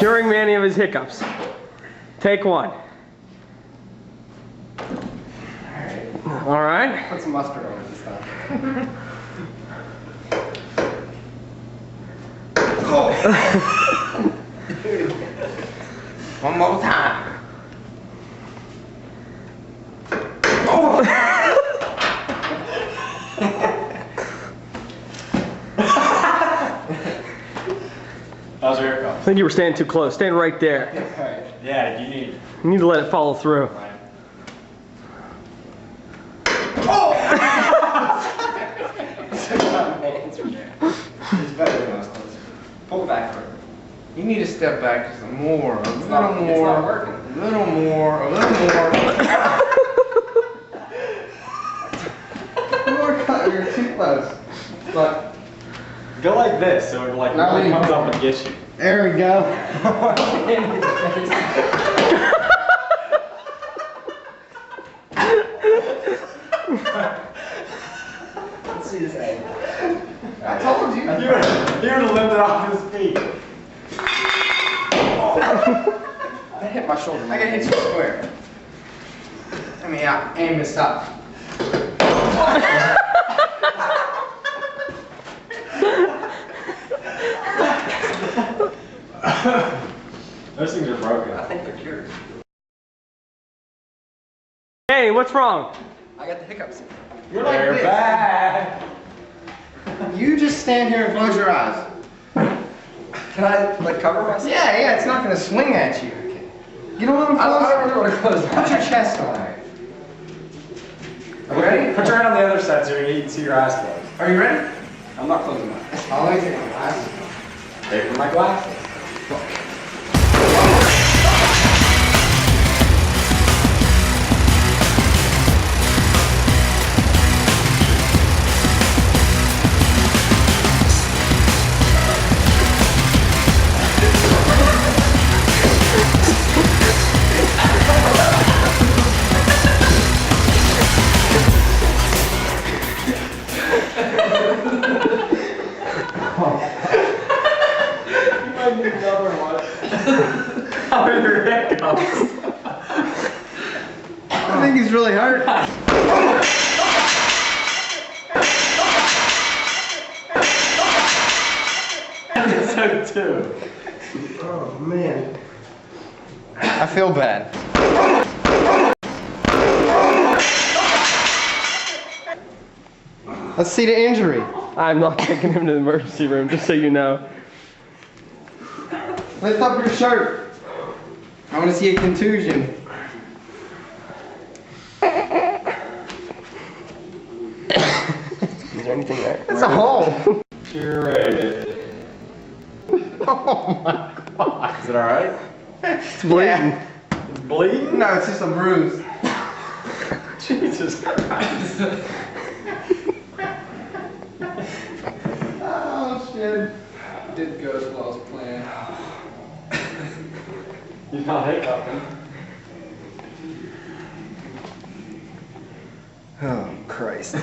Curing Manny of his hiccups. Take one. All right. Put some mustard on it this time. Oh. One more time. Oh. How's your hair? I think you were standing too close. Stand right there. Yeah, you You need to let it follow through. Oh! It's better than us. Pull it back further. You need to step back just more. A little more. It's not working. A little more. A little more. You're too close. Look. go like this, so it like Now really we- comes up and gets you. There we go. Let's see this angle. I told you. You would have lifted off his feet. I hit my shoulder. I gotta hit you square. I mean, yeah, aim this up. Those things are broken. I think they're cured. Hey, what's wrong? I got the hiccups. You're They're this. bad. You just stand here and close your eyes. Can I like cover myself? Yeah, it's not gonna swing at you. You don't want to close. I don't really want to close. Put your chest on it. Are you ready? Put your hand on the other side so you can see your eyes closed. Are you ready? I'm not closing my eyes. I'll let you take my glasses. Pay for my glasses. Another one. How are your hiccups? I think he's really hurt. So too. Oh man. I feel bad. Let's see the injury. I'm not taking him to the emergency room, just so you know. Lift up your shirt. I want to see a contusion. Is there anything there? It's a hole. Curated. Oh my god. Is it alright? It's bleeding. It's bleeding? No, it's just a bruise. Jesus Christ. Oh shit. Didn't go as well as planned. You're not hiccuping. Oh Christ.